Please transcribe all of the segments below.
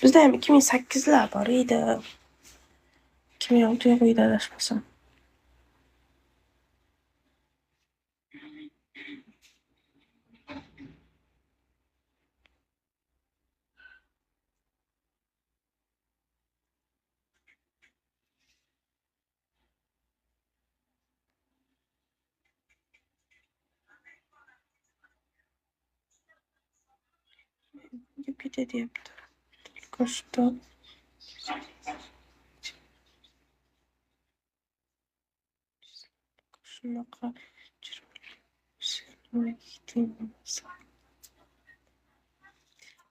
Bizda ham 2008lar bor edi. 2006 yo'q edi adashmasam. Jupiter deyapti. Только что. Shunaqa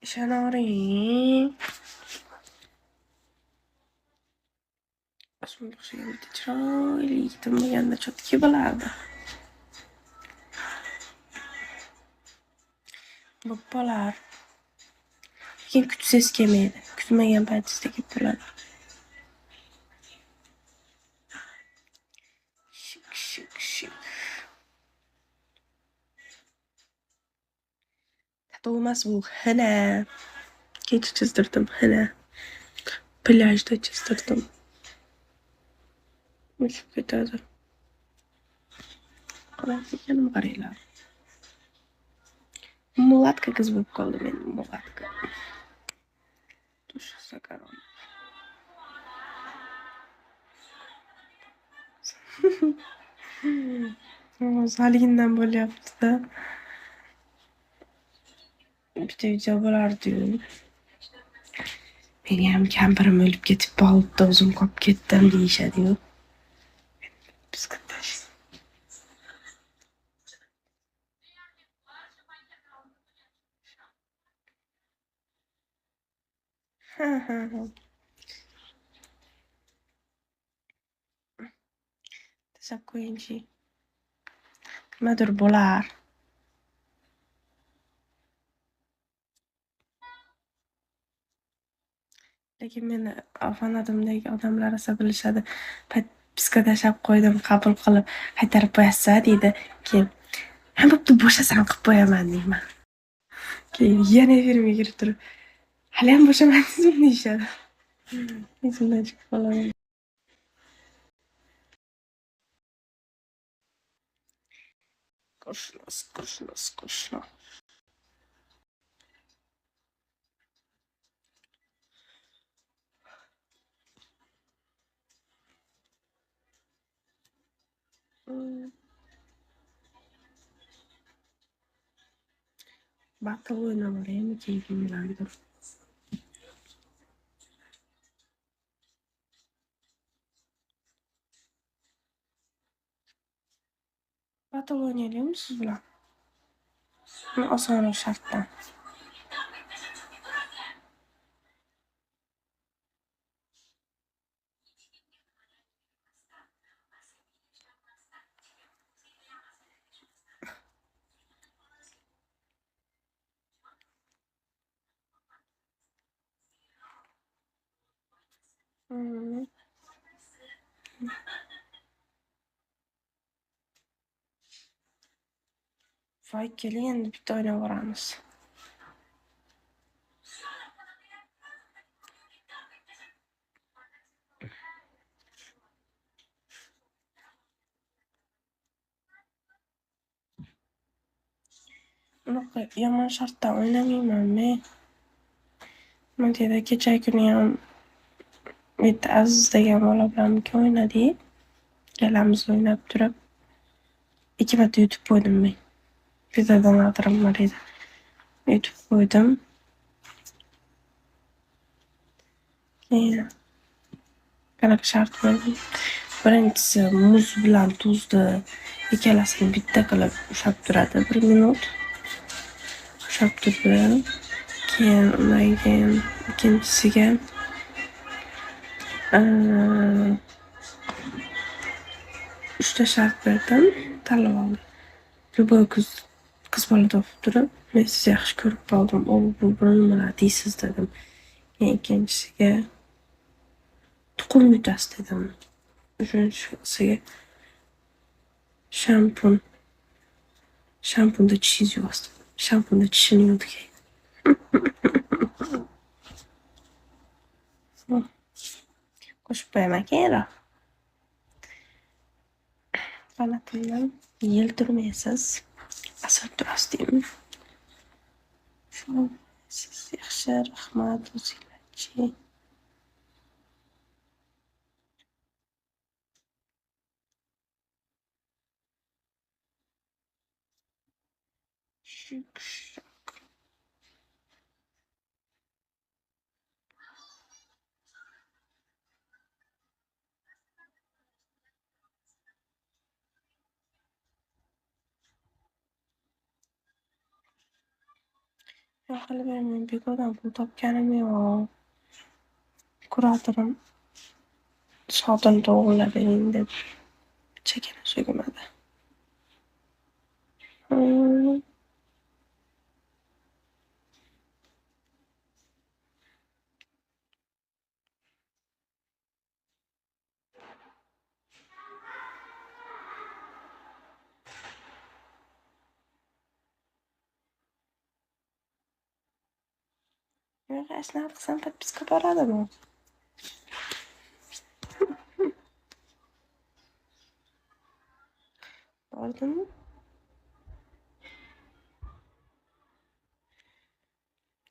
ishonavering. Osmonga o'xshagan bitta chiroyli yigitim bo'lganda chotki bo'lardi. Bo'lar. Lekin kutsangiz kelmaydi. Kutmagan paytingizda kelib qoladi. Shik. Tatu emas bu, xina. Kecha chizdirdim, xina. Plyajda chizdirdim. O'chib ketadi. Qarayotganim qaranglar. Mulatka qiz bo'lib qoldi men, mulatka. Tush sakaron. Zalindan bo'lyapti-da. Bitta video bo'lardi-yu. Meni ham kampirim o'lib ketib qoldi, o'zim qolib ketdim deyishadi-yu. Bisqitash. Ha. Tashlab qo'ying-chi. Nimadir bo'lar. Lekin meni fanadimdagi odamlar esa bilishadi. Piska tashlab qo'ydim, qabul qilib qaytarib qo'yasiz deydi. Keyin ha bo'pti, bo'shasan qilib qo'yaman deyman. Keyin yana efirga kirib turib, hali ham bo'shamadingizmi deyishadi. Esimdan chiqib qoladi. Qo'shnos. Battle o'ynamayman, keyfim bilandir. Battle o'ynaylikmi siz bilan? Osonroq shartdan. Voy, keling endi bitta o'ynab ko'ramiz. Unaqa yomon shartdan o'ynamayman men. Menteda kecha kuni ham bitta Aziz degan bola bilan o'ynadik. Ikkalamiz o'ynab turib 2 marta yutib qo'ydim men. Bitta donatorim bor edi. Yutib qo'ydim. Keyin qanaqa shart qo'ydim? Birinchisi muz bilan tuzni ikkalasini bitta qilib ushlab turadi 1 minut. Ushlab turdi. Keyin undan keyin ikkinchisiga uchta shart berdim, tanlab oldim. Любой qiz bola topib turib, men sizni yaxshi ko'rib qoldim. Bu nimalar deysiz dedim. Keyin ikkinchisiga tuxum yutasiz dedim. Uchinchisiga shampunda tishingiz yuvasiz. Shampunda tishini yuvdi keyin. Qo'shib qo'yaman keyinroq. Fanatimdan yil turmaysiz. Asal turasizmi? Siz yaxshi, rahmat, o'zinglarchi. Shuk. Yo'q, hali men begonadan pul topganim yo'q. Kuratorim soatini to'g'irlab bering deb chekini so'kmadi. Yo'q, aslan qilsam подписка boradimi? Bordimi?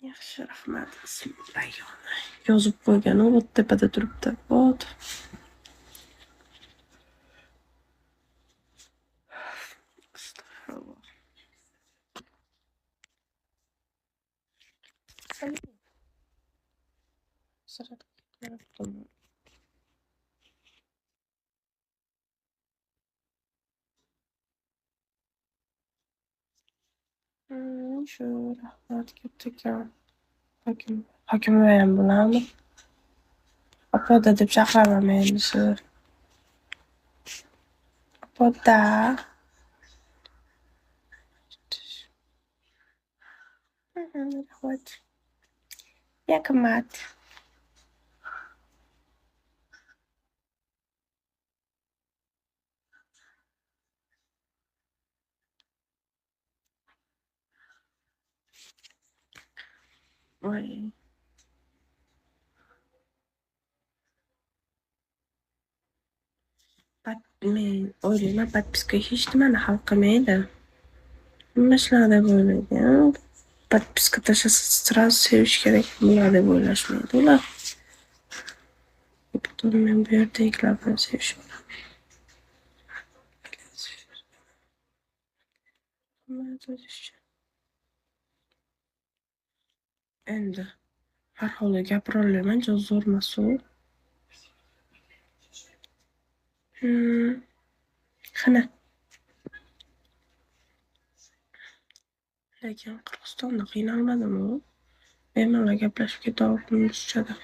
Yaxshi, rahmat. Bismillahirrohmanirrohim. Yozib qo'ygan, u tepada turibdi. Bot. Astagfirullah. Sira ketmayaptimi? Shu rahmat kattakon. Hokimiyam bilanmi? Apoda deb chaqiraman men shu. Apoda. Rahmat. Yakmat. Voy. Men o'ylayman, подписка hech nimani hal qilmaydi. Nima shunaqa deb o'ylaydi? Подписка tashlasa sразу sevish kerak bular deb o'ylashmaydi ular. Men bu yerdagilar bilan sevishmayman. Endi har holda gapira olaman, zo'rmas u. Qani. Lekin Qirg'izistonda qiynalmadimi u? Bemalol gaplashib ketaverdim ruschada.